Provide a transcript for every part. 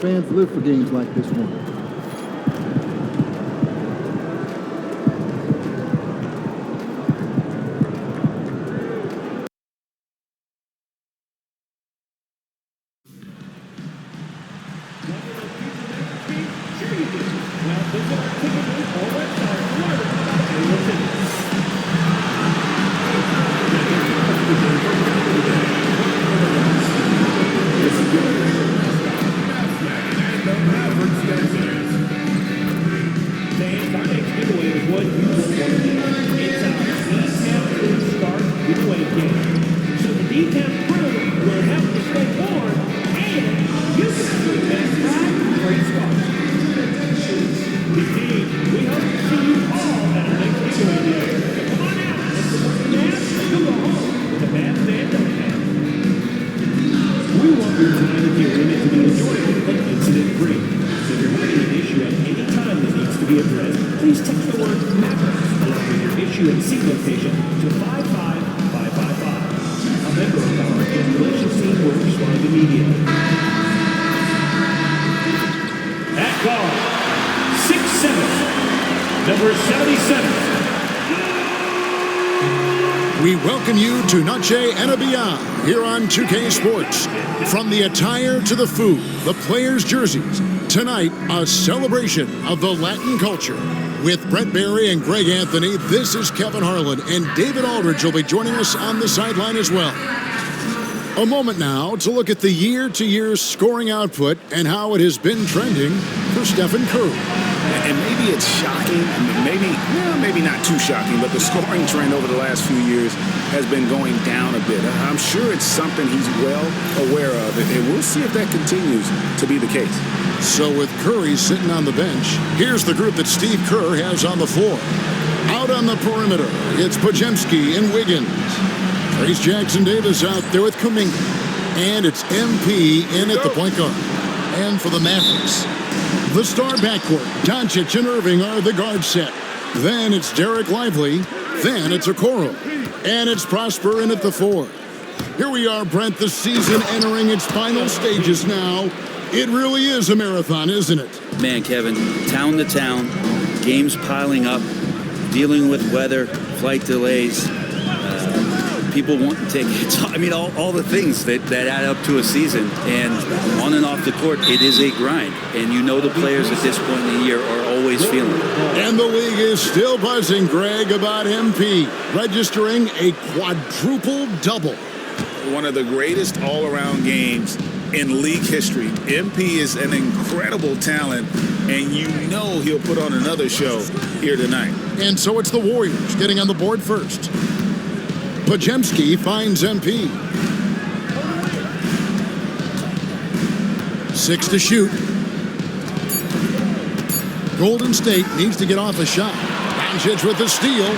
Fans live for games like this one. We welcome you to Noche and Beyond here on 2K Sports. From the attire to the food, the players' jerseys, tonight a celebration of the Latin culture. With Brent Barry and Greg Anthony, this is Kevin Harlan, and David Aldridge will be joining us on the sideline as well. A moment now to look at the year-to-year scoring output and how it has been trending for Stephen Curry. And maybe it's shocking, maybe not too shocking, but the scoring trend over the last few years has been going down a bit. I'm sure it's something he's well aware of, and we'll see if that continues to be the case. So with Curry sitting on the bench, here's the group that Steve Kerr has on the floor. Out on the perimeter, it's Podziemski and Wiggins. Trace Jackson-Davis out there with Kuminga. And it's MP in at the point guard. And for the Mavericks, the star backcourt, Doncic and Irving are the guard set. Then it's Derek Lively. Then it's Okoro. And it's Prosper in at the 4. Here we are, Brent, the season entering its final stages now. It really is a marathon, isn't it? Man, Kevin, town to town, games piling up, dealing with weather, flight delays, people wanting tickets. I mean, all the things that add up to a season. And on and off the court, it is a grind. And you know the players at this point in the year are always feeling it. And the league is still buzzing, Greg, about MP, registering a quadruple double. One of the greatest all-around games in league history. MP is an incredible talent, and you know he'll put on another show here tonight. And so it's the Warriors getting on the board first. Podziemski finds MP. 6 to shoot. Golden State needs to get off a shot. Doncic with the steal.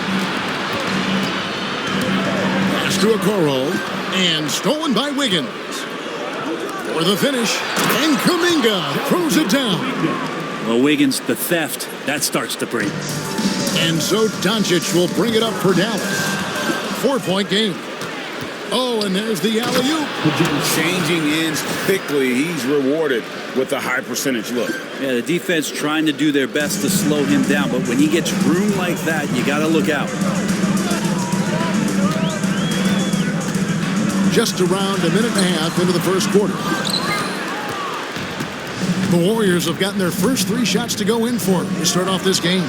Pass to Okoro. And stolen by Wiggins. For the finish. And Kuminga throws it down. Well, Wiggins, the theft, that starts to bring. And so Doncic will bring it up for Dallas. 4-point game. Oh, and there's the alley-oop. Changing ends quickly. He's rewarded with a high percentage look. Yeah, the defense trying to do their best to slow him down, but when he gets room like that, you got to look out. Just around a minute and a half into the first quarter. The Warriors have gotten their first 3 shots to go in for to start off this game.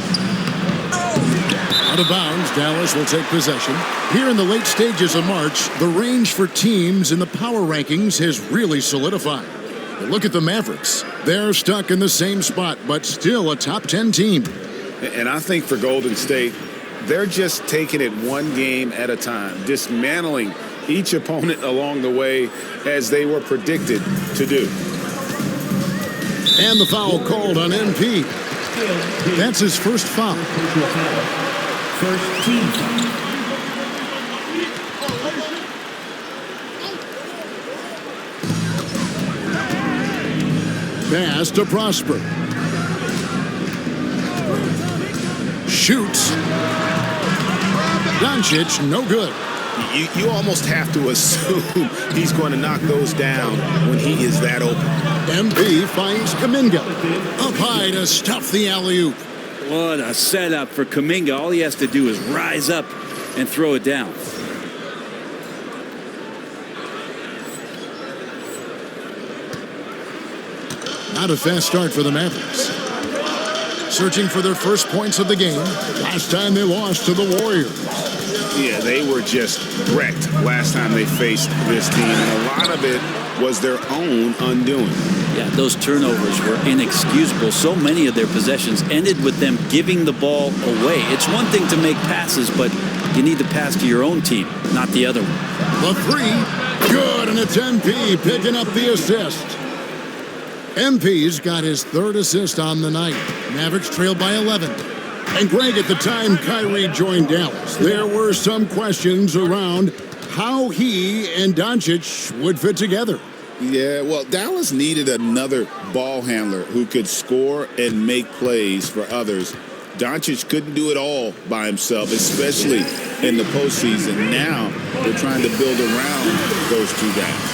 Out of bounds, Dallas will take possession. Here in the late stages of March, the range for teams in the power rankings has really solidified. But look at the Mavericks. They're stuck in the same spot, but still a top 10 team. And I think for Golden State, they're just taking it one game at a time, dismantling each opponent along the way as they were predicted to do. And the foul called on MP. That's his first foul. First team foul. Pass to Prosper. Shoots. Doncic, no good. you almost have to assume he's going to knock those down when he is that open. MP finds Kuminga. Up high to stuff the alley-oop. What a setup for Kuminga. All he has to do is rise up and throw it down. Not a fast start for the Mavericks. Searching for their first points of the game. Last time they lost to the Warriors. Yeah, they were just wrecked last time they faced this team, and a lot of it was their own undoing. Yeah, those turnovers were inexcusable. So many of their possessions ended with them giving the ball away. It's one thing to make passes, but you need to pass to your own team, not the other one. The three, good, and it's MP picking up the assist. MP's got his third assist on the night. Mavericks trailed by 11. And Greg, at the time Kyrie joined Dallas, there were some questions around how he and Doncic would fit together. Yeah, well, Dallas needed another ball handler who could score and make plays for others. Doncic couldn't do it all by himself, especially in the postseason. Now they're trying to build around those two guys.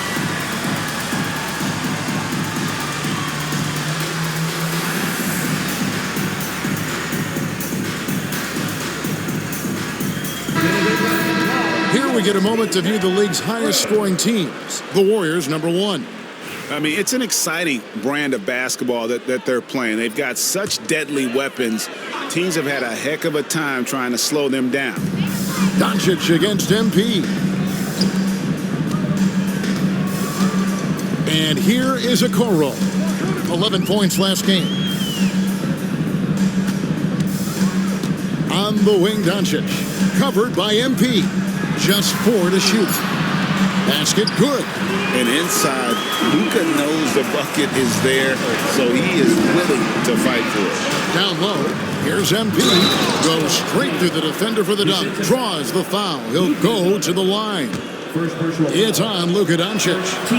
Here we get a moment to view the league's highest scoring teams. The Warriors, number one. I mean, it's an exciting brand of basketball that they're playing. They've got such deadly weapons. Teams have had a heck of a time trying to slow them down. Doncic against MP. And here is Okoro. 11 points last game. On the wing, Doncic. Covered by MP. Just 4 to shoot. Basket good. And inside, Luka knows the bucket is there, so he is willing to fight for it. Down low, here's MP. Goes straight through the defender for the dunk. Draws the foul. He'll go to the line. It's on Luka Doncic.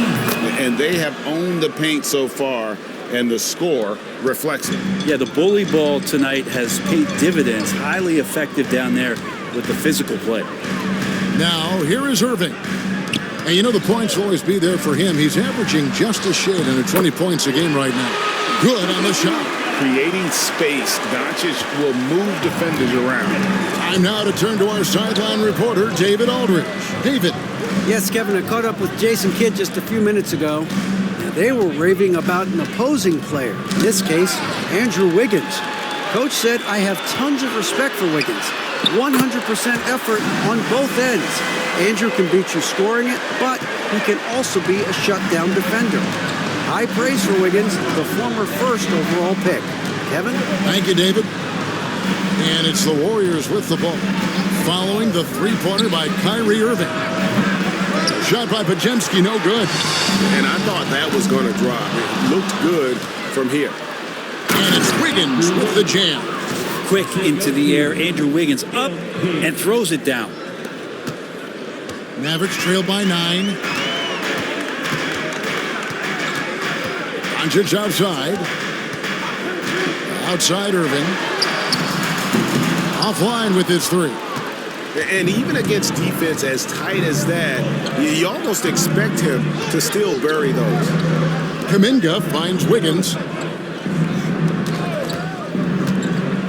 And they have owned the paint so far, and the score reflects it. Yeah, the bully ball tonight has paid dividends. Highly effective down there with the physical play. Now, here is Irving. And you know the points will always be there for him. He's averaging just a shade under 20 points a game right now. Good on the shot. Creating space, Doncic will move defenders around. Time now to turn to our sideline reporter, David Aldridge. David. Yes, Kevin, I caught up with Jason Kidd just a few minutes ago. They were raving about an opposing player, in this case, Andrew Wiggins. Coach said, I have tons of respect for Wiggins. 100% effort on both ends. Andrew can beat you scoring it, but he can also be a shutdown defender. High praise for Wiggins, the former first overall pick. Kevin? Thank you, David. And it's the Warriors with the ball. Following the three-pointer by Kyrie Irving. Shot by Podziemski, no good. And I thought that was going to drop. It looked good from here. And it's Wiggins with the jam. Quick into the air. Andrew Wiggins up and throws it down. Mavericks trail by 9. Doncic outside. Outside Irving. Offline with his three. And even against defense as tight as that, you almost expect him to still bury those. Kuminga finds Wiggins.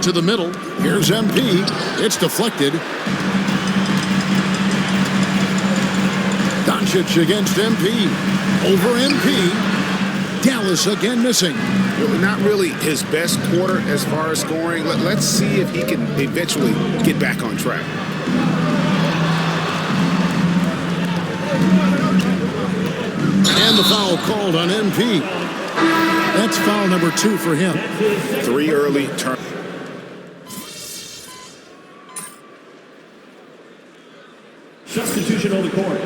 To the middle. Here's MP. It's deflected. Doncic against MP. Over MP. Dallas again missing. Not really his best quarter as far as scoring. Let's see if he can eventually get back on track. And the foul called on MP. That's foul number 2 for him. 3 early turn. Substitution on the court.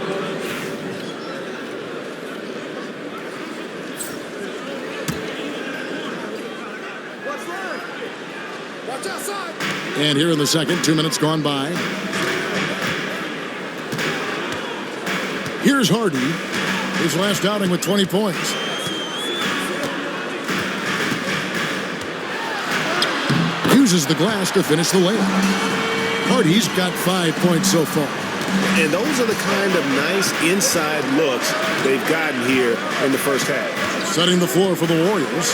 Watch outside. And here in the second, 2 minutes gone by. Here's Hardy. His last outing with 20 points. Uses the glass to finish the layup. Hardy's got 5 points so far. And those are the kind of nice inside looks they've gotten here in the first half. Setting the floor for the Warriors.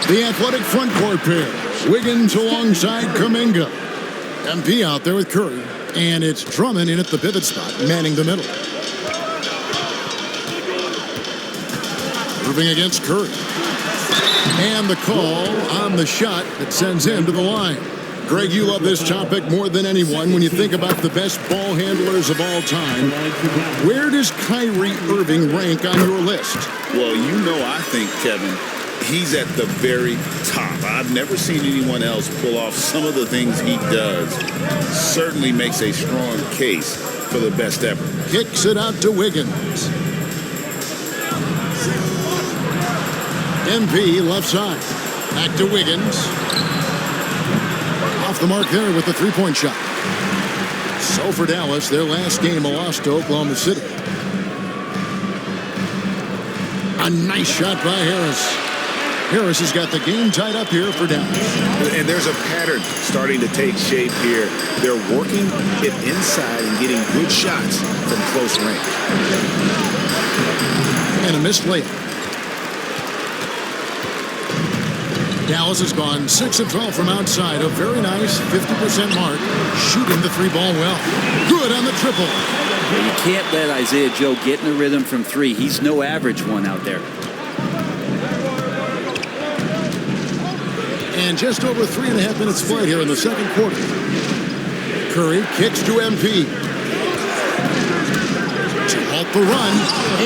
The athletic front court pair. Wiggins alongside Kuminga. MP out there with Curry. And it's Drummond in at the pivot spot, manning the middle. Irving against Curry. And the call on the shot that sends him to the line. Greg, you love this topic more than anyone when you think about the best ball handlers of all time. Where does Kyrie Irving rank on your list? Well, you know, I think, Kevin, he's at the very top. I've never seen anyone else pull off some of the things he does. Certainly makes a strong case for the best ever. Kicks it out to Wiggins. MP left side. Back to Wiggins. Off the mark there with the three-point shot. So for Dallas, their last game a loss to Oklahoma City. A nice shot by Harris. Harris has got the game tied up here for Dallas. And there's a pattern starting to take shape here. They're working it inside and getting good shots from close range. And a missed layup. Dallas has gone 6 of 12 from outside. A very nice 50% mark. Shooting the three ball well. Good on the triple. You can't let Isaiah Joe get in a rhythm from three. He's no average one out there. And just over 3.5 minutes played here in the second quarter. Curry kicks to MP. To halt the run.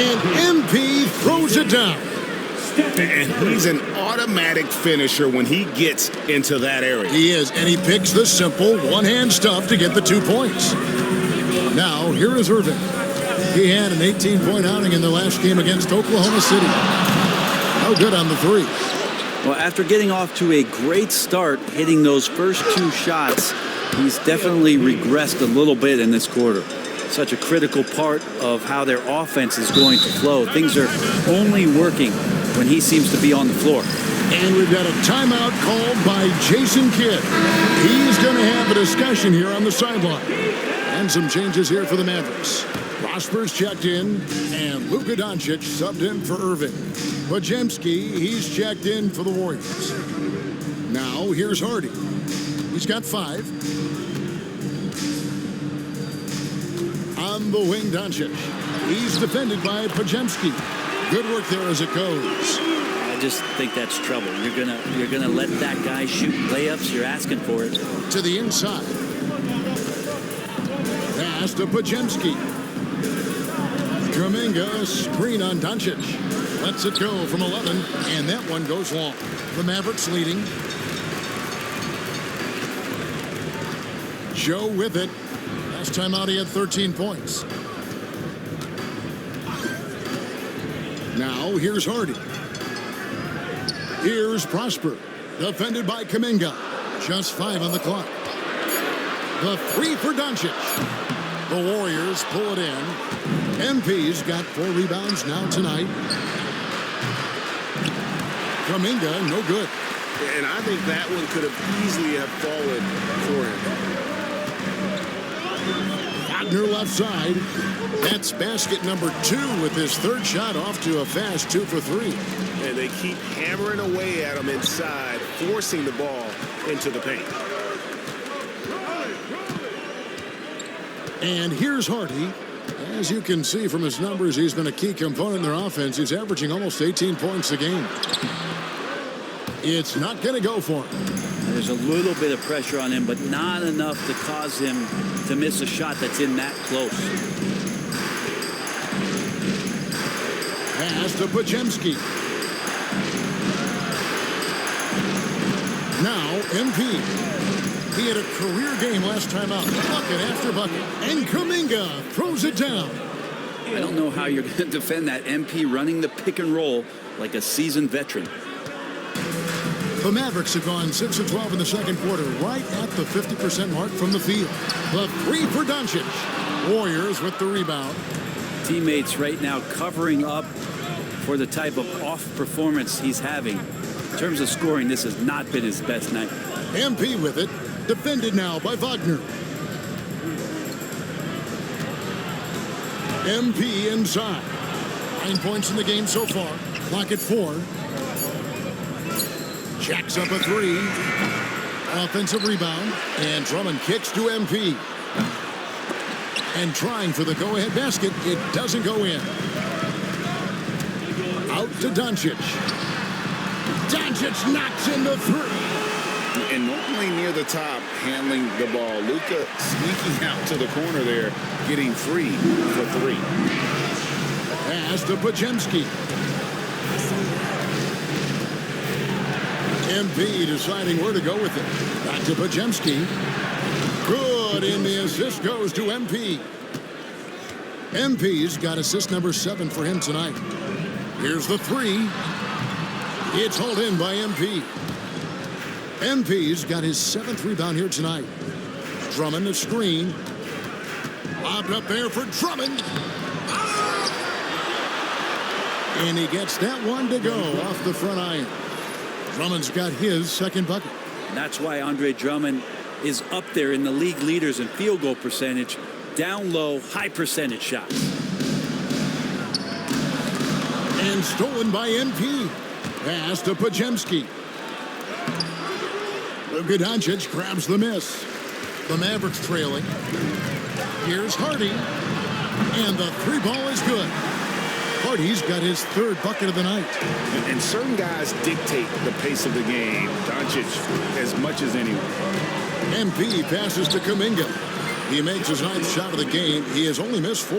And MP throws it down. And he's an automatic finisher when he gets into that area. He is, and he picks the simple one-hand stuff to get the 2 points. Now, here is Irving. He had an 18-point outing in the last game against Oklahoma City. No good on the three. Well, after getting off to a great start, hitting those first 2 shots, he's definitely regressed a little bit in this quarter. Such a critical part of how their offense is going to flow. Things are only working when he seems to be on the floor. And we've got a timeout called by Jason Kidd. He's going to have a discussion here on the sideline. And some changes here for the Mavericks. Prosper's checked in, and Luka Doncic subbed in for Irving. Podziemski, he's checked in for the Warriors. Now, here's Hardy. He's got 5. On the wing, Doncic. He's defended by Podziemski. Good work there as it goes. I just think that's trouble. You're gonna let that guy shoot layups. You're asking for it. To the inside. Pass to Podziemski. Kuminga, screen on Doncic. Lets it go from 11, and that one goes long. The Mavericks leading. Joe with it. Last time out, he had 13 points. Now, here's Hardy. Here's Prosper. Defended by Kuminga. Just 5 on the clock. The 3 for Doncic. The Warriors pull it in. MP's got 4 rebounds now tonight. Kuminga, no good. And I think that one could have easily have fallen for him. Wagner left side. That's basket number 2 with his 3rd shot off to a fast 2 for 3. And they keep hammering away at him inside, forcing the ball into the paint. And here's Hardy. As you can see from his numbers, he's been a key component in their offense. He's averaging almost 18 points a game. It's not going to go for him. There's a little bit of pressure on him, but not enough to cause him to miss a shot that's in that close. Pass to Podziemski. Now, MP. He had a career game last time out. Bucket after bucket. And Kuminga throws it down. I don't know how you're going to defend that MP running the pick and roll like a seasoned veteran. The Mavericks have gone 6 of 12 in the second quarter, right at the 50% mark from the field. The 3 for Doncic. Warriors with the rebound. Teammates right now covering up for the type of off performance he's having. In terms of scoring, this has not been his best night. MP with it. Defended now by Wagner. MP inside. 9 points in the game so far. Clock at 4. Jacks up a 3. Offensive rebound. And Drummond kicks to MP. And trying for the go-ahead basket. It doesn't go in. Out to Doncic. Doncic knocks in the 3. And normally near the top, handling the ball. Luka sneaking out to the corner there, getting free for 3. Pass to Podziemski. MP deciding where to go with it. Back to Podziemski. Good, and the assist goes to MP. MP's got assist number 7 for him tonight. Here's the 3. It's hauled in by MP. MP's got his 7th rebound here tonight. Drummond the screen. Lobbed up there for Drummond. And he gets that one to go off the front iron. Drummond's got his 2nd bucket. And that's why Andre Drummond is up there in the league leaders in field goal percentage. Down low, high percentage shots. And stolen by MP. Pass to Podziemski. Luka Doncic grabs the miss. The Mavericks trailing. Here's Hardy. And the 3 ball is good. Hardy's got his 3rd bucket of the night. And certain guys dictate the pace of the game. Doncic as much as anyone. MP passes to Kuminga. He makes his 9th shot of the game. He has only missed 4.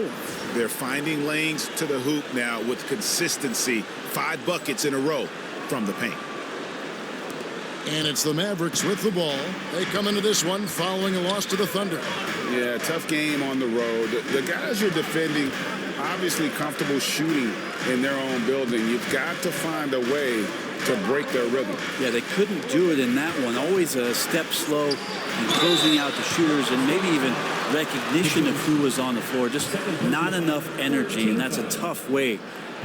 They're finding lanes to the hoop now with consistency. 5 buckets in a row from the paint. And it's the Mavericks with the ball. They come into this one following a loss to the Thunder. Yeah, tough game on the road. The guys are defending, obviously comfortable shooting in their own building. You've got to find a way to break their rhythm. Yeah, they couldn't do it in that one. Always a step slow and closing out the shooters and maybe even recognition of who was on the floor. Just not enough energy, and that's a tough way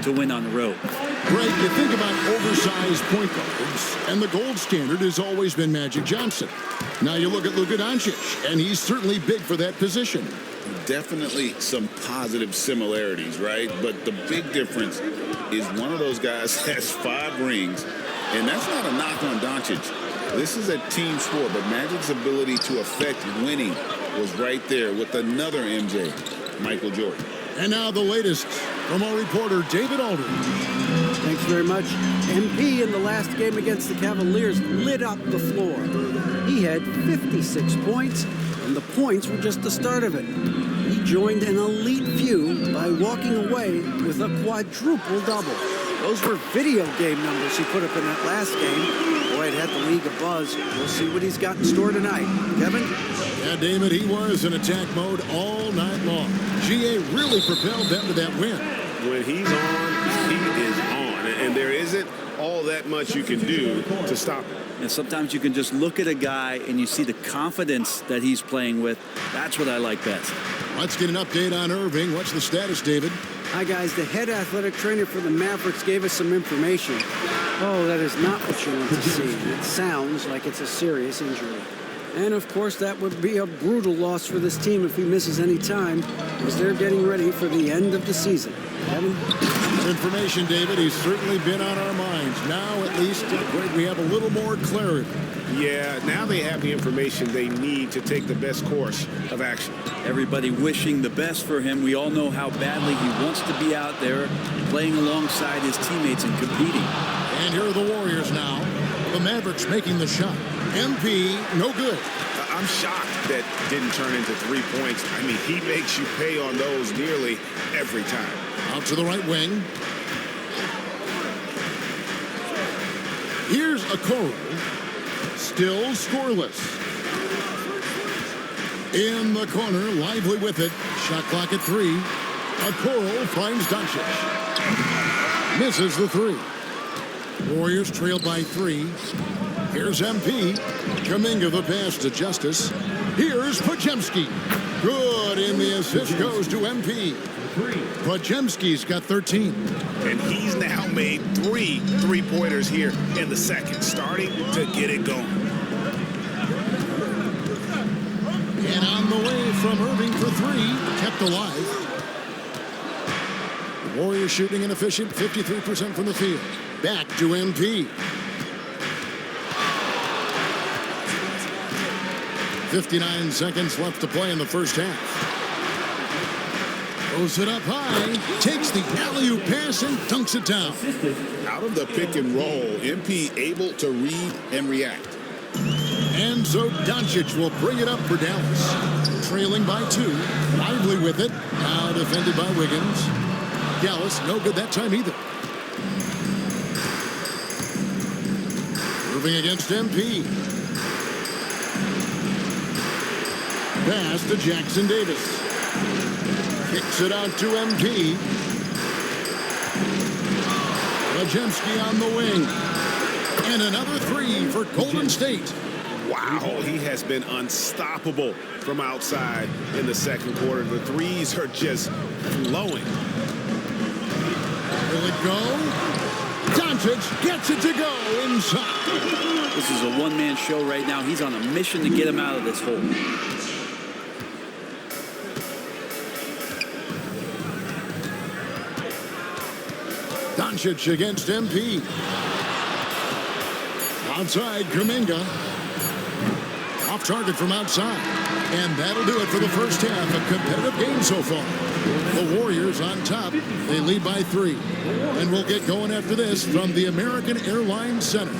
to win on the road. Greg, you think about oversized point guards, and the gold standard has always been Magic Johnson. Now you look at Luka Doncic, and he's certainly big for that position. Definitely some positive similarities, right? But the big difference is one of those guys has 5 rings, and that's not a knock on Doncic. This is a team sport, but Magic's ability to affect winning was right there with another MJ, Michael Jordan. And now the latest from our reporter, David Aldridge. Thanks very much. MP in the last game against the Cavaliers lit up the floor. He had 56 points, and the points were just the start of it. He joined an elite few by walking away with a quadruple double. Those were video game numbers he put up in that last game. Boy, it had the league abuzz. We'll see what he's got in store tonight. Kevin? Yeah, David, he was in attack mode all night long. GA really propelled them to that win. When he's on, he is on. And there isn't all that much you can do to stop him. And sometimes you can just look at a guy and you see the confidence that he's playing with. That's what I like best. Let's get an update on Irving. What's the status, David? Hi, guys. The head athletic trainer for the Mavericks gave us some information. Oh, that is not what you want to see. It sounds like it's a serious injury. And, of course, that would be a brutal loss for this team if he misses any time, as they're getting ready for the end of the season. Kevin? Information, David. He's certainly been on our minds. Now, at least, we have a little more clarity. Yeah, now they have the information they need to take the best course of action. Everybody wishing the best for him. We all know how badly he wants to be out there playing alongside his teammates and competing. And here are the Warriors now. The Mavericks making the shot. MP, no good. I'm shocked that didn't turn into 3 points. I mean, he makes you pay on those nearly every time. Out to the right wing. Here's Okoro. Still scoreless. In the corner, lively with it. Shot clock at 3. Okoro finds Doncic. Misses the 3. Warriors trail by 3. Here's MP. Kuminga the pass to Justice. Here's Podziemski. Good, and the assist goes to MP. Podziemski's got 13. And he's now made 3 3-pointers here in the second, starting to get it going. And on the way from Irving for 3, kept alive. Warriors shooting inefficient, 53% from the field. Back to MP. 59 seconds left to play in the first half. Throws it up high, takes the alley-oop pass and dunks it down. Out of the pick and roll, MP able to read and react. And so Doncic will bring it up for Dallas. Trailing by 2, lively with it. Now defended by Wiggins. Dallas, no good that time either. Moving against MP. Pass to Jackson Davis. Kicks it out to MP. Pajemski on the wing. And another 3 for Golden State. Wow, he has been unstoppable from outside in the second quarter. The threes are just flowing. Will it go? Doncic gets it to go inside. This is a one-man show right now. He's on a mission to get him out of this hole. Doncic against MP. Outside, Kuminga. Off target from outside. And that'll do it for the first half. A competitive game so far. The Warriors on top. They lead by 3. And we'll get going after this from the American Airlines Center.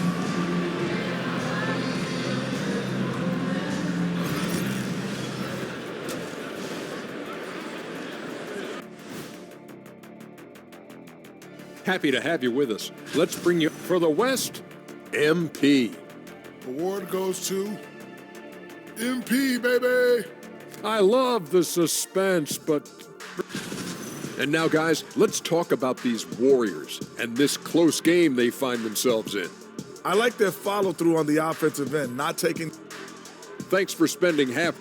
Happy to have you with us. Let's bring you for the West, MP. Award goes to MP, baby. I love the suspense, but... And now, guys, let's talk about these Warriors and this close game they find themselves in. I like their follow-through on the offensive end, not taking... Thanks for spending half...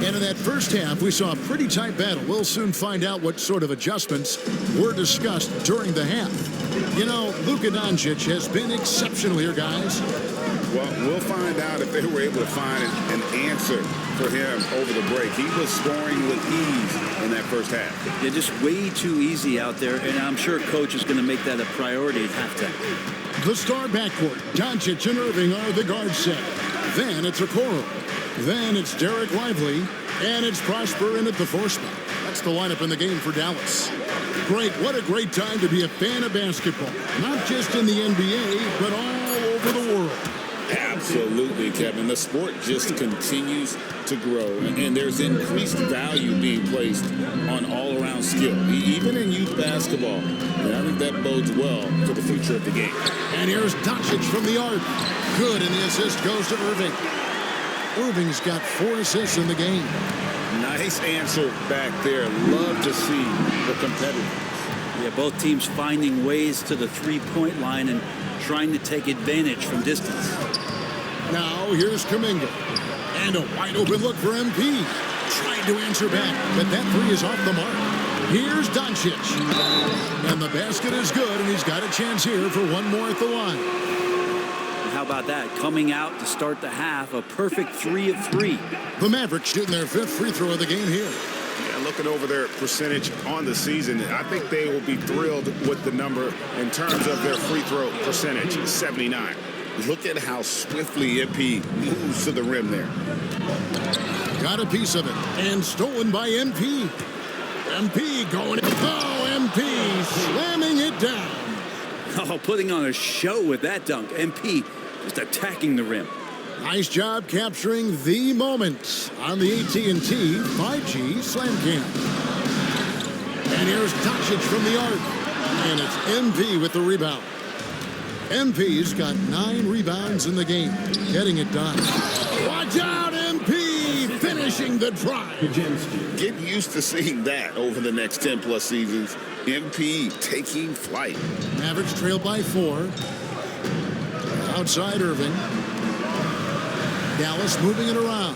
And in that first half, we saw a pretty tight battle. We'll soon find out what sort of adjustments were discussed during the half. You know, Luka Doncic has been exceptional here, guys. Well, we'll find out if they were able to find an answer for him over the break. He was scoring with ease in that first half. They're just way too easy out there, and I'm sure Coach is going to make that a priority at halftime. The star backcourt, Doncic and Irving are the guard set. Then it's Okoro. Then it's Derek Lively, and it's Prosper in at the 4 spot. That's the lineup in the game for Dallas. Great, what a great time to be a fan of basketball. Not just in the NBA, but all over the world. Absolutely, Kevin. The sport just continues to grow, and there's increased value being placed on all-around skill, even in youth basketball. And I think that bodes well for the future of the game. And here's Doncic from the arc. Good, and the assist goes to Irving. Irving's got 4 assists in the game. Nice answer back there. Love to see the competitors. Yeah, both teams finding ways to the three-point line and trying to take advantage from distance. Now here's Kuminga. And a wide-open look for MP. Trying to answer back, but that 3 is off the mark. Here's Doncic. And the basket is good, and he's got a chance here for one more at the line. How about that? Coming out to start the half, a perfect 3 of 3. The Mavericks shooting their 5th free throw of the game here. Yeah, looking over their percentage on the season, I think they will be thrilled with the number in terms of their free throw percentage, 79. Look at how swiftly MP moves to the rim there. Got a piece of it, and stolen by MP. MP going in. Oh, MP slamming it down. Oh, putting on a show with that dunk. MP just attacking the rim. Nice job capturing the moment on the AT&T 5G Slam Cam. And here's Doncic from the arc. And it's MP with the rebound. MP's got 9 rebounds in the game. Getting it done. Watch out, MP finishing the drive. Get used to seeing that over the next 10-plus seasons. MP taking flight. Mavericks trail by 4. Outside Irving. Dallas moving it around.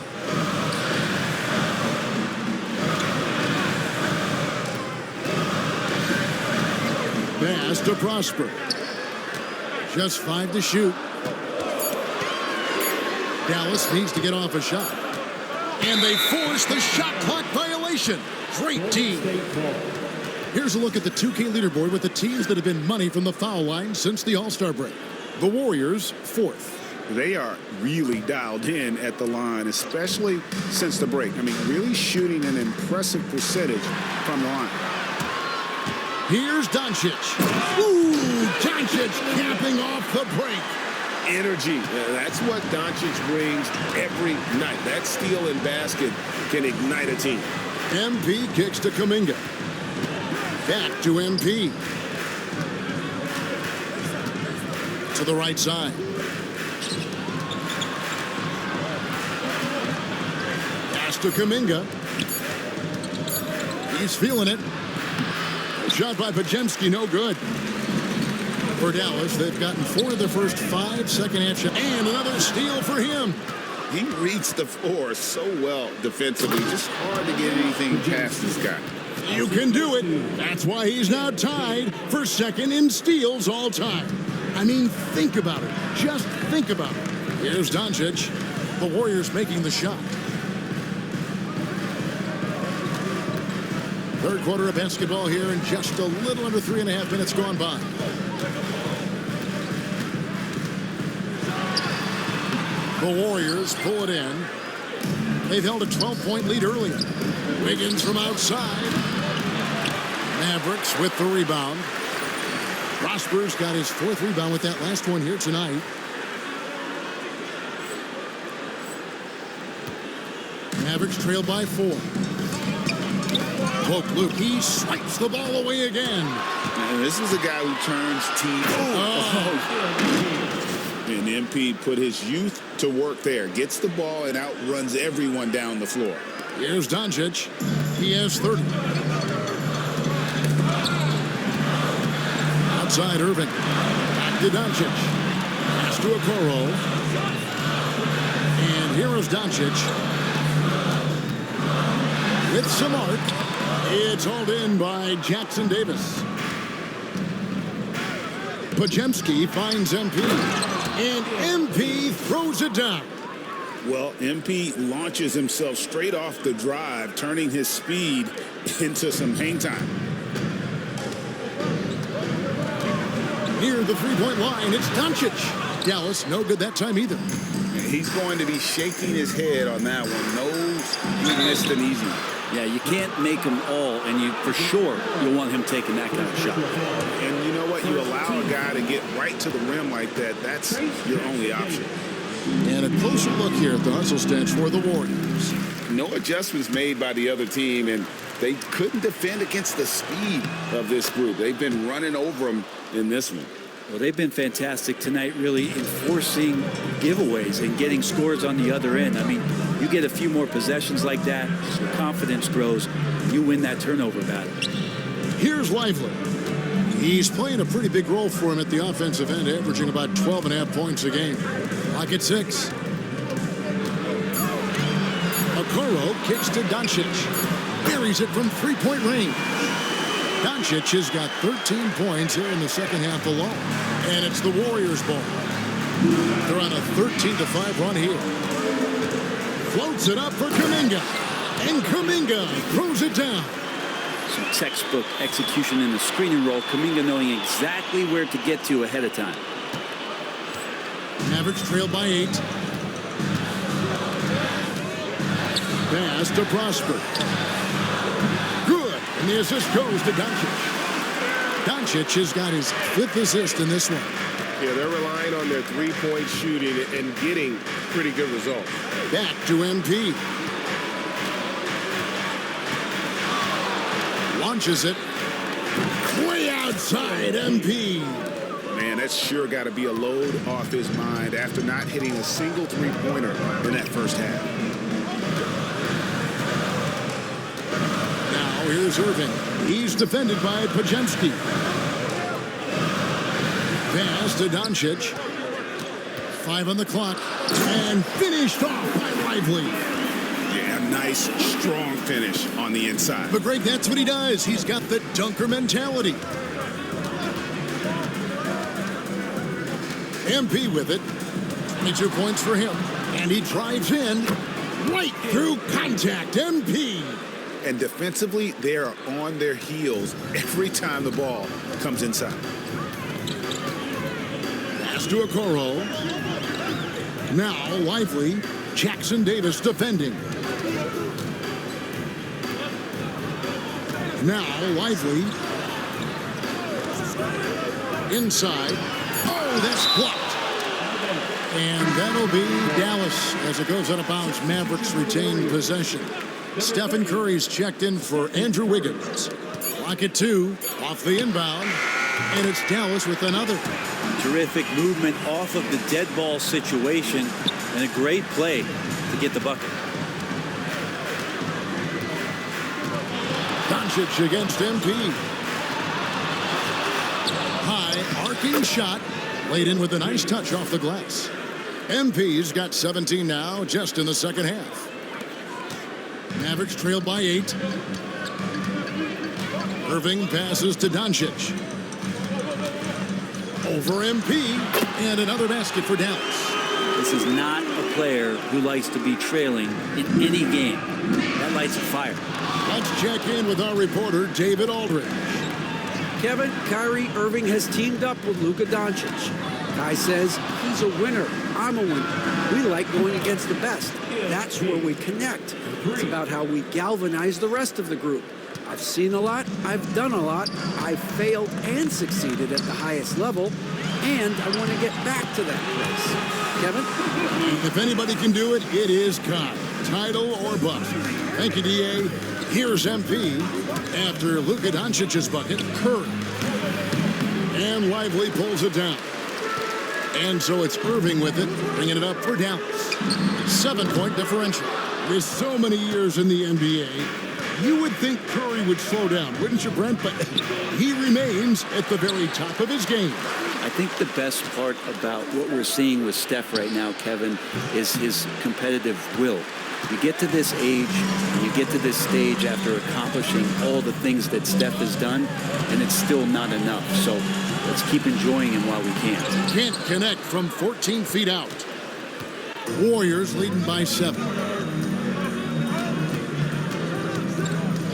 Pass to Prosper. Just 5 to shoot. Dallas needs to get off a shot. And they force the shot clock violation. Great team. Here's a look at the 2K leaderboard with the teams that have been money from the foul line since the All-Star break. The Warriors, 4th. They are really dialed in at the line, especially since the break. I mean, really shooting an impressive percentage from the line. Here's Doncic. Ooh, Doncic capping off the break. Energy. That's what Doncic brings every night. That steal and basket can ignite a team. MP kicks to Kuminga. Back to MP. To the right side. Pass to Kuminga. He's feeling it. Shot by Pajemski, no good. For Dallas, they've gotten 4 of their first 5 second-half shots. And another steal for him. He reads the floor so well defensively. Just hard to get anything past this guy. You can do it. That's why he's now tied for second in steals all time. I mean, think about it. Just think about it. Here's Doncic. The Warriors making the shot. Third quarter of basketball here, and just a little under 3.5 minutes gone by. The Warriors pull it in. They've held a 12-point lead earlier. Wiggins from outside. Mavericks with the rebound. Prosper's got his 4th rebound with that last one here tonight. Mavericks trail by 4. Woke Luke. He swipes the ball away again. And this is a guy who turns teams. And MP put his youth to work there. Gets the ball and outruns everyone down the floor. Here's Doncic. He has 30. Outside Irving. Back to Doncic. Pass to Okoro. And here is Doncic. With some arc. It's hauled in by Jackson Davis. Pajemski finds MP. And MP throws it down. Well, MP launches himself straight off the drive, turning his speed into some hang time. Near the three-point line, it's Doncic. Dallas, no good that time either. He's going to be shaking his head on that one. Knows he missed an easy one. Yeah, you can't make them all, and you for sure you'll want him taking that kind of shot. And you know what? You allow a guy to get right to the rim like that, that's your only option. And a closer look here at the hustle stats for the Warriors. No adjustments made by the other team, and they couldn't defend against the speed of this group. They've been running over them in this one. Well, they've been fantastic tonight, really enforcing giveaways and getting scores on the other end. I mean, you get a few more possessions like that, your confidence grows, and you win that turnover battle. Here's Lively. He's playing a pretty big role for him at the offensive end, averaging about 12.5 points a game. Lock at 6. Okoro kicks to Doncic. Buries it from three-point range. Doncic has got 13 points here in the second half alone. And it's the Warriors' ball. They're on a 13-5 run here. Floats it up for Kuminga. And Kuminga throws it down. Some textbook execution in the screen and roll. Kuminga knowing exactly where to get to ahead of time. Mavericks trail by 8. Pass to Prosper. Good. And the assist goes to Doncic. Doncic has got his 5th assist in this one. Yeah, they're relying on their three-point shooting and getting pretty good results. Back to MP. Launches it. Way outside MP. Man, that's sure got to be a load off his mind after not hitting a single three-pointer in that first half. Now here's Irving. He's defended by Pajemski. Pass to Doncic. 5 on the clock. And finished off by Lively. Yeah, nice, strong finish on the inside. But Greg, that's what he does. He's got the dunker mentality. MP with it. 22 points for him. And he drives in right through contact. MP. And defensively, they are on their heels every time the ball comes inside. Pass to Okoro. Now Lively. Jackson Davis defending. Now Lively. Inside. Oh, that's blocked. And that'll be Dallas as it goes out of bounds. Mavericks retain possession. Stephen Curry's checked in for Andrew Wiggins. Clock at 2, off the inbound, and it's Dallas with another. Terrific movement off of the dead ball situation, and a great play to get the bucket. Doncic against MP. High arcing shot, laid in with a nice touch off the glass. MP's got 17 now, just in the second half. Mavericks trail by 8. Irving passes to Doncic. Over MP, and another basket for Dallas. This is not a player who likes to be trailing in any game. That lights a fire. Let's check in with our reporter, David Aldridge. Kevin, Kyrie Irving has teamed up with Luka Doncic. Kai says he's a winner. I'm a winner. We like going against the best. That's where we connect. It's about how we galvanize the rest of the group. I've seen a lot. I've done a lot. I've failed and succeeded at the highest level. And I want to get back to that place. Kevin? If anybody can do it, it is Kai. Title or bust. Thank you, D.A. Here's MP. After Luka Doncic's bucket, Curry. And Lively pulls it down. And so it's Irving with it, bringing it up for Dallas. 7-point differential. With so many years in the NBA, you would think Curry would slow down, wouldn't you, Brent? But he remains at the very top of his game. I think the best part about what we're seeing with Steph right now, Kevin, is his competitive will. You get to this age, and you get to this stage after accomplishing all the things that Steph has done, and it's still not enough. So let's keep enjoying him while we can. Can't connect from 14 feet out. Warriors leading by 7.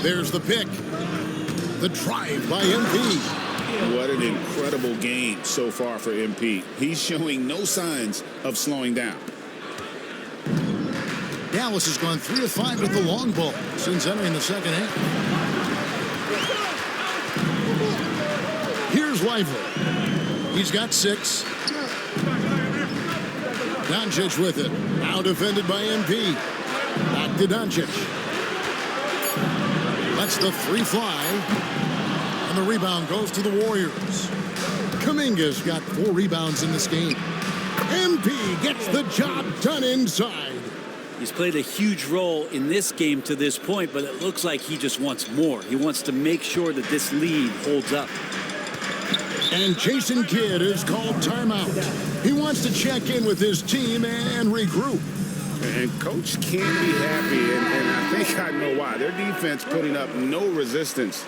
There's the pick. The drive by MP. What an incredible game so far for MP. He's showing no signs of slowing down. Dallas has gone 3 of 5 with the long ball since entering the second half. Here's Lively. He's got 6. Doncic with it. Now defended by MP. Back to Doncic. Lets the 3 fly. And the rebound goes to the Warriors. Kuminga's got 4 rebounds in this game. MP gets the job done inside. He's played a huge role in this game to this point, but it looks like he just wants more. He wants to make sure that this lead holds up. And Jason Kidd is called timeout. He wants to check in with his team and regroup. And Coach can't be happy, and I think I know why. Their defense putting up no resistance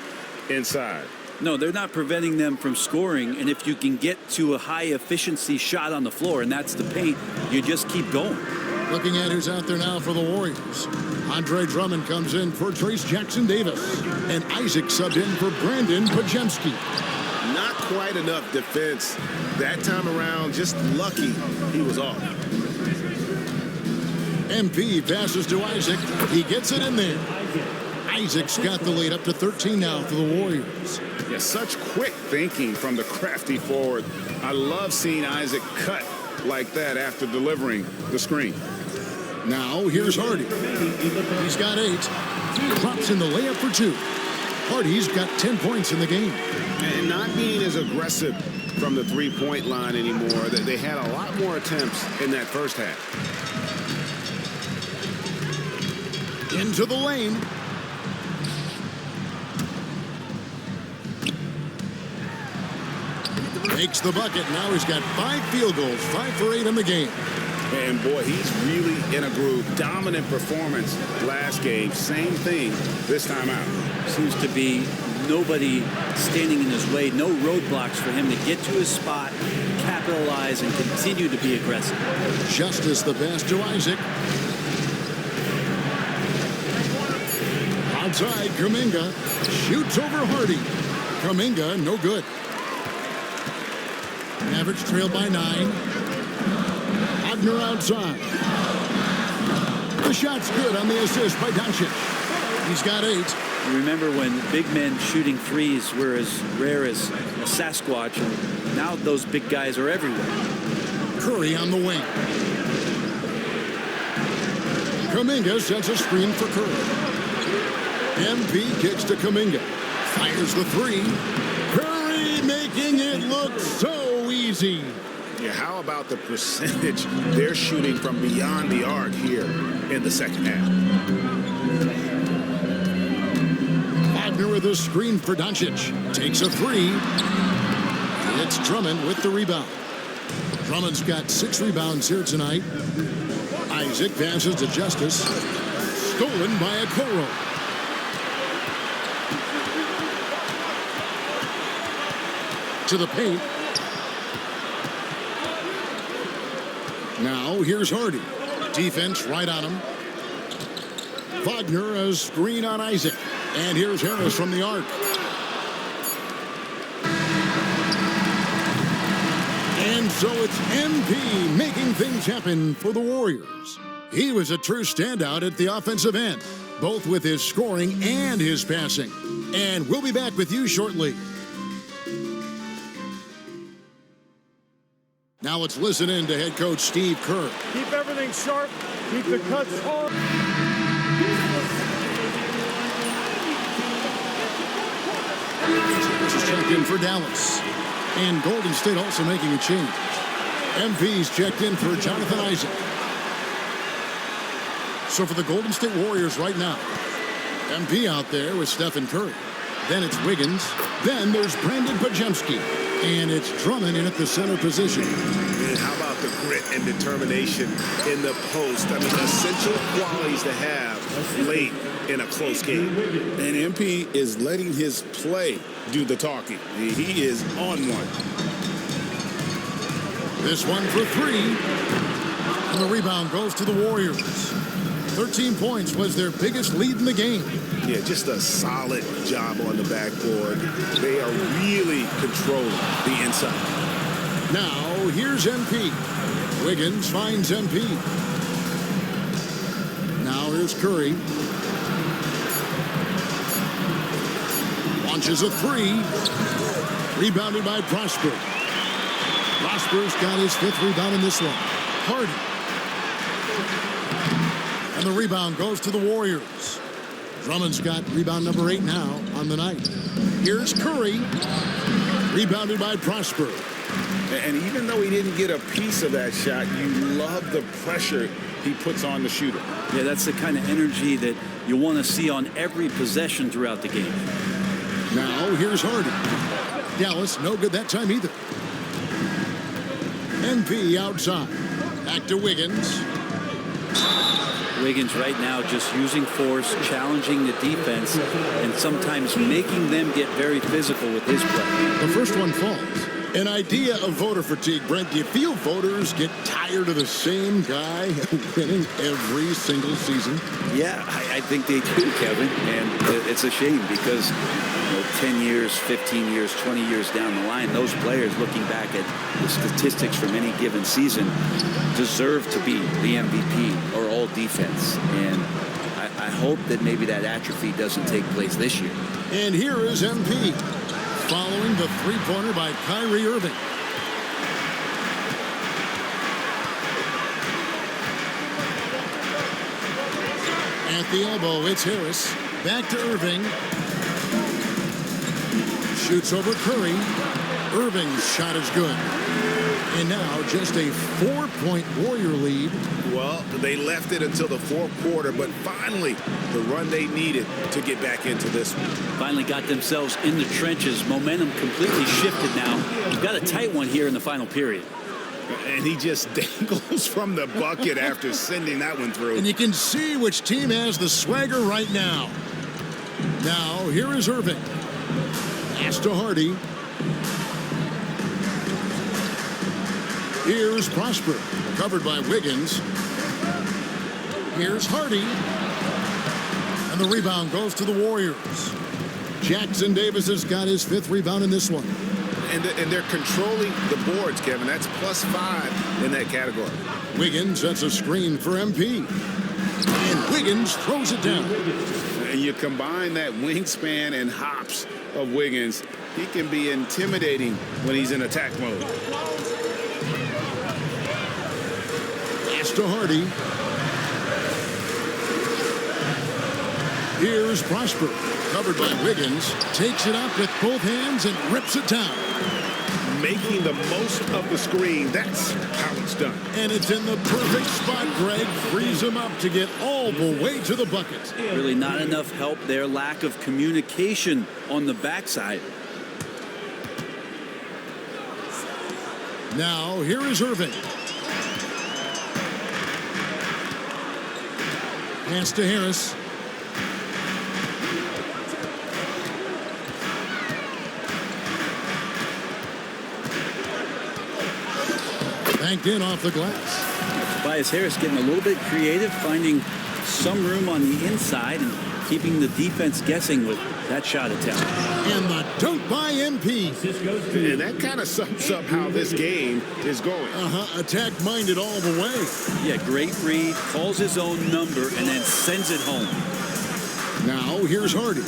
inside. No, they're not preventing them from scoring, and if you can get to a high-efficiency shot on the floor, and that's the paint, you just keep going. Looking at who's out there now for the Warriors. Andre Drummond comes in for Trace Jackson Davis. And Isaac subbed in for Brandon Pajemski. Not quite enough defense that time around. Just lucky he was off. MP passes to Isaac. He gets it in there. Isaac's got the lead up to 13 now for the Warriors. Yeah, such quick thinking from the crafty forward. I love seeing Isaac cut like that after delivering the screen. Now here's Hardy. He's got 8. Drops in the layup for 2. Hardy's got 10 points in the game. And not being as aggressive from the three-point line anymore. They had a lot more attempts in that first half. Into the lane. Makes the bucket. Now he's got 5 field goals, 5 for 8 in the game. And boy, he's really in a groove. Dominant performance last game. Same thing this time out. Seems to be nobody standing in his way, no roadblocks for him to get to his spot, capitalize and continue to be aggressive. Justice the pass to Isaac. Outside, Kuminga shoots over Hardy. Kuminga, no good. Mavericks trailed by 9. Wagner outside. The shot's good on the assist by Doncic. He's got 8. You remember when big men shooting threes were as rare as a Sasquatch, and now those big guys are everywhere. Curry on the wing. Kuminga sets a screen for Curry. MP kicks to Kuminga. Fires the 3. Curry making it look so easy. Yeah, how about the percentage they're shooting from beyond the arc here in the second half? Wagner with a screen for Doncic. Takes a 3. It's Drummond with the rebound. Drummond's got 6 rebounds here tonight. Isaac passes to Justice. Stolen by Okoro. To the paint. Now here's Hardy. Defense right on him. Wagner a screen on Isaac. And here's Harris from the arc. And so it's MP making things happen for the Warriors. He was a true standout at the offensive end, both with his scoring and his passing. And we'll be back with you shortly. Now let's listen in to head coach Steve Kerr. Keep everything sharp. Keep the cuts hard. This is checked in for Dallas. And Golden State also making a change. MP's checked in for Jonathan Isaac. So for the Golden State Warriors right now, MP out there with Stephen Curry. Then it's Wiggins. Then there's Brandon Pajemski. And it's Drummond in at the center position. And how about the grit and determination in the post? I mean, essential qualities to have late in a close game. And MP is letting his play do the talking. He is on one. This one for 3. And the rebound goes to the Warriors. 13 points was their biggest lead in the game. Yeah, just a solid job on the backboard. They are really controlling the inside. Now, here's MP. Wiggins finds MP. Now here's Curry. Launches a 3. Rebounded by Prosper. Prosper's got his 5th rebound in this one. Hardy. And the rebound goes to the Warriors. Drummond's got rebound number 8 now on the night. Here's Curry. Rebounded by Prosper. And even though he didn't get a piece of that shot, you love the pressure he puts on the shooter. Yeah, that's the kind of energy that you want to see on every possession throughout the game. Now here's Hardy. Dallas no good that time either. MP outside. Back to Wiggins. Wiggins right now just using force, challenging the defense, and sometimes making them get very physical with his play. The first one falls. An idea of voter fatigue, Brent. Do you feel voters get tired of the same guy winning every single season? Yeah, I think they do, Kevin, and it's a shame because 10 years, 15 years, 20 years down the line, those players looking back at the statistics from any given season deserve to be the MVP or all defense. And I hope that maybe that atrophy doesn't take place this year. And here is MP following the three-pointer by Kyrie Irving. At the elbow, it's Harris. Back to Irving. Shoots over Curry. Irving's shot is good. And now just a 4-point Warrior lead. Well, they left it until the fourth quarter, but finally the run they needed to get back into this one. Finally got themselves in the trenches. Momentum completely shifted now. We've got a tight one here in the final period. And he just dangles from the bucket after sending that one through. And you can see which team has the swagger right now. Now, here is Irving. Pass to Hardy. Here's Prosper, covered by Wiggins. Here's Hardy. And the rebound goes to the Warriors. Jackson Davis has got his 5th rebound in this one. And they're controlling the boards, Kevin. That's +5 in that category. Wiggins sets a screen for MP. And Wiggins throws it down. And you combine that wingspan and hops of Wiggins, he can be intimidating when he's in attack mode. Pass to Hardy. Here's Prosper, covered by Wiggins, takes it up with both hands and rips it down. Making the most of the screen, that's how it's done. And it's in the perfect spot. Greg frees him up to get all the way to the bucket. Really not enough help there. Lack of communication on the backside. Now, here is Irving. Pass to Harris. Banked in off the glass. Tobias Harris getting a little bit creative, finding some room on the inside and keeping the defense guessing with that shot attempt. And the dunk by MP. And that kind of sums up how this game is going. Attack-minded all the way. Yeah, great read, calls his own number, and then sends it home. Now, here's Hardy.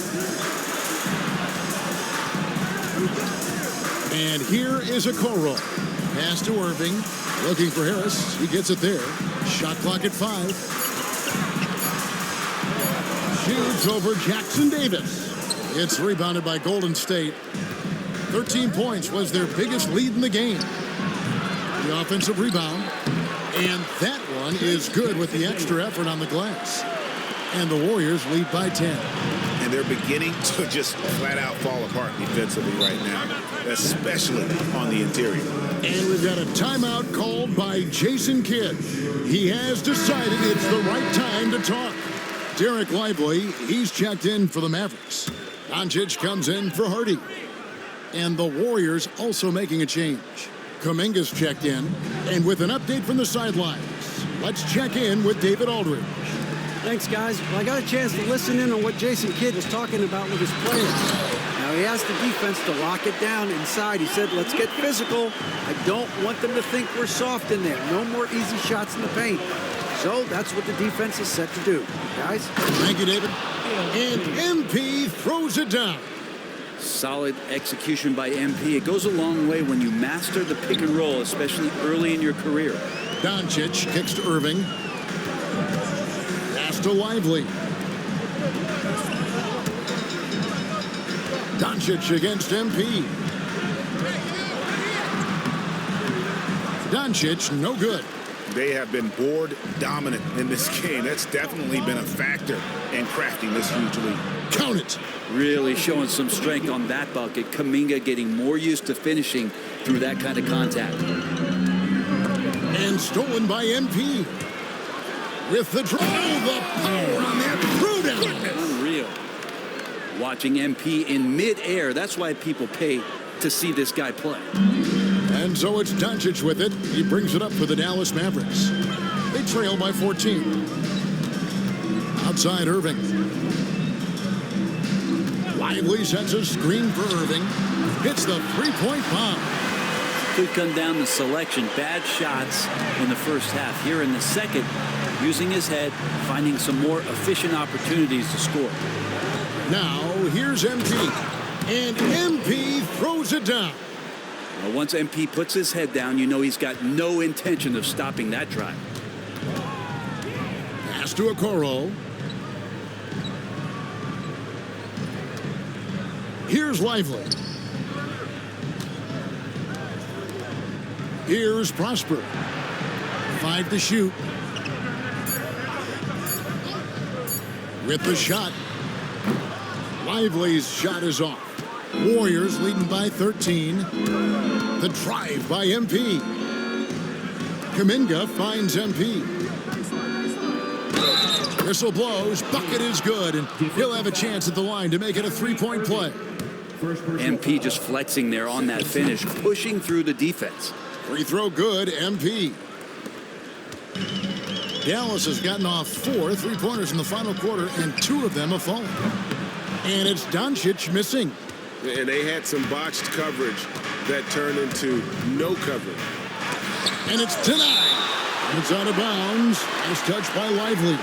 And here is Okoro. Pass to Irving. Looking for Harris. He gets it there. Shot clock at 5. Shoots over Jackson Davis. It's rebounded by Golden State. 13 points was their biggest lead in the game. The offensive rebound. And that one is good with the extra effort on the glass. And the Warriors lead by 10. And they're beginning to just flat out fall apart defensively right now, especially on the interior. And we've got a timeout called by Jason Kidd. He has decided it's the right time to talk. Derek Lively, he's checked in for the Mavericks. Doncic comes in for Hardy. And the Warriors also making a change. Kuminga's checked in. And with an update from the sidelines, let's check in with David Aldridge. Thanks, guys. Well, I got a chance to listen in on what Jason Kidd was talking about with his players. Now, he asked the defense to lock it down inside. He said, let's get physical. I don't want them to think we're soft in there. No more easy shots in the paint. So that's what the defense is set to do. Guys? Thank you, David. And MP throws it down. Solid execution by MP. It goes a long way when you master the pick and roll, especially early in your career. Doncic kicks to Irving. Pass to Lively. Doncic against MP. Doncic, no good. They have been board dominant in this game. That's definitely been a factor in crafting this huge lead. Count it. Really showing some strength on that bucket. Kuminga getting more used to finishing through that kind of contact. And stolen by MP. With the draw, the power on that throwdown. Unreal. Watching MP in midair, that's why people pay to see this guy play. And so it's Doncic with it. He brings it up for the Dallas Mavericks. They trail by 14. Outside Irving. Lively sets a screen for Irving. Hits the three-point bomb. Could come down to selection. Bad shots in the first half. Here in the second, using his head, finding some more efficient opportunities to score. Now, here's MP. And MP throws it down. Well, once MP puts his head down, you know he's got no intention of stopping that drive. Pass to Okoro. Here's Lively. Here's Prosper. 5 to shoot. With the shot. Lively's shot is off. Warriors leading by 13. The drive by MP. Kuminga finds MP. Whistle blows. Bucket is good, and he'll have a chance at the line to make it a three-point play. MP just flexing there on that finish, pushing through the defense. Free throw good, MP. Dallas has gotten off 4 3-pointers in the final quarter, and 2 of them have fallen. And it's Doncic missing. And they had some botched coverage that turned into no coverage. And it's denied. It's out of bounds. Nice touch by Lively.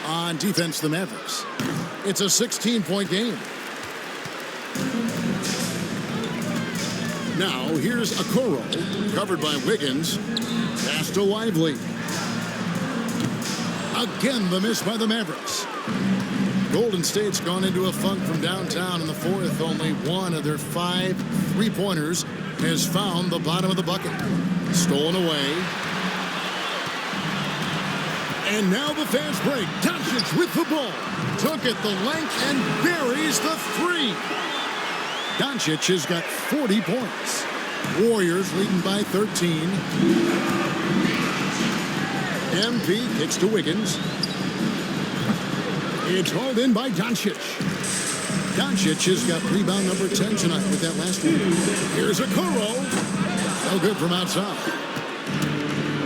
On defense, the Mavericks. It's a 16-point game. Now, here's Okoro, covered by Wiggins. Pass to Lively. Again, the miss by the Mavericks. Golden State's gone into a funk from downtown in the fourth. Only 1 of their 5 3-pointers has found the bottom of the bucket. Stolen away. And now the fast break. Doncic with the ball. Took it the length and buries the 3. Doncic has got 40 points. Warriors leading by 13. MP kicks to Wiggins. It's hauled in by Doncic. Doncic has got rebound number 10 tonight with that last one. Here's Okoro. No good from outside.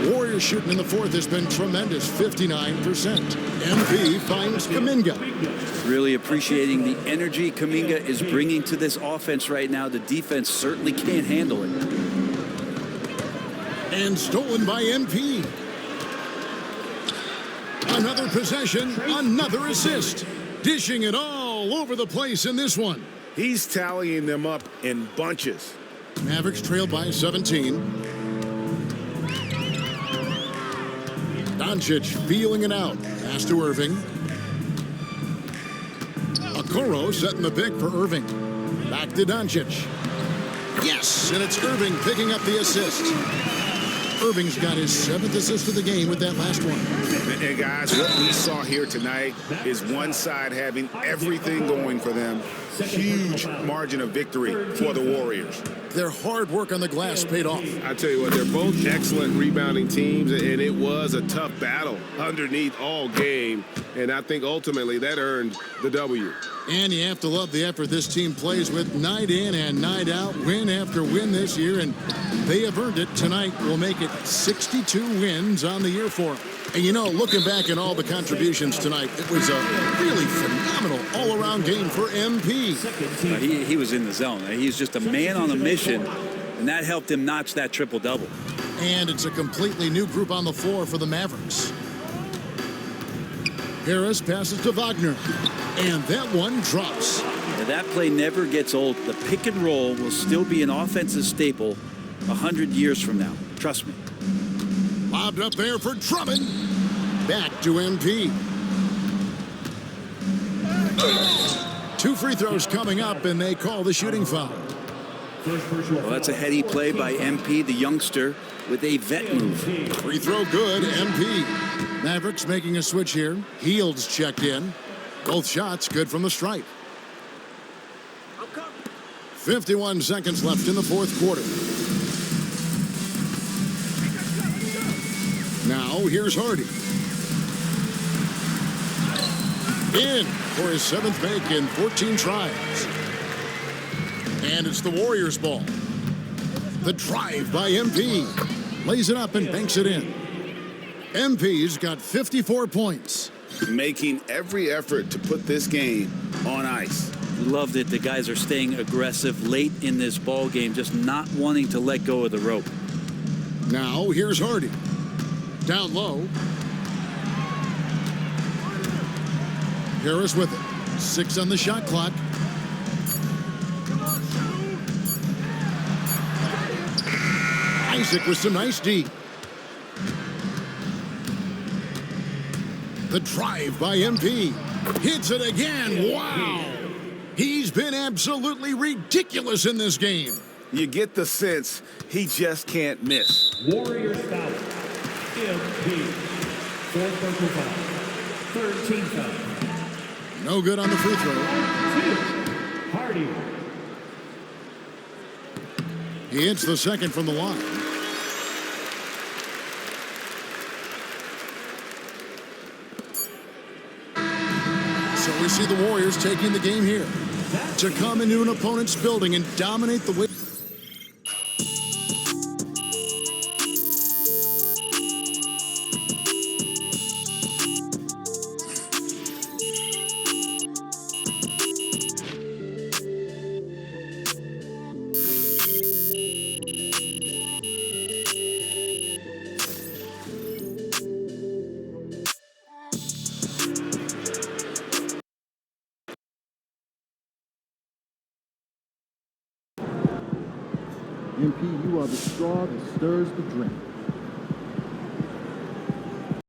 Warriors shooting in the fourth has been tremendous, 59%. MP finds Kuminga. Really appreciating the energy Kuminga is bringing to this offense right now. The defense certainly can't handle it. And stolen by MP. Another possession, another assist. Dishing it all over the place in this one. He's tallying them up in bunches. Mavericks trailed by 17. Doncic feeling it out. Pass to Irving. Okoro setting the pick for Irving. Back to Doncic. Yes, and it's Irving picking up the assist. Irving's got his 7th assist of the game with that last one. And guys, what we saw here tonight is one side having everything going for them. Huge margin of victory for the Warriors. Their hard work on the glass paid off. I tell you what, they're both excellent rebounding teams, and it was a tough battle underneath all game. And I think ultimately that earned the W. And you have to love the effort this team plays with night in and night out, win after win this year, and they have earned it. Tonight will make it 62 wins on the year for them. And you know, looking back at all the contributions tonight, it was a really phenomenal all-around game for MP. He was in the zone. He's just a man on a mission, and that helped him notch that triple-double. And it's a completely new group on the floor for the Mavericks. Harris passes to Wagner, and that one drops. Now, that play never gets old. The pick and roll will still be an offensive staple 100 years from now. Trust me. Lobbed up there for Drummond. Back to MP. 2 free throws coming up, and they call the shooting foul. Well, that's a heady play by MP, the youngster, with a vet move. Free throw good, MP. Mavericks making a switch here. Heald's checked in. Both shots good from the stripe. 51 seconds left in the fourth quarter. Now, here's Hardy. In for his 7th make in 14 tries. And it's the Warriors' ball. The drive by MP. Lays it up and banks it in. MP's got 54 points. Making every effort to put this game on ice. Loved it. The guys are staying aggressive late in this ball game, just not wanting to let go of the rope. Now, here's Hardy. Down low. Harris with it. 6 on the shot clock. Isaac with some nice D. The drive by MP. Hits it again. Wow. He's been absolutely ridiculous in this game. You get the sense he just can't miss. Warriors foul. MP. 4th personal foul. 13 foul. No good on the free throw. 2. Hardy. He hits the second from the line. So to see the Warriors taking the game here. To come into an opponent's building and dominate the way. MP, you are the straw that stirs the drink.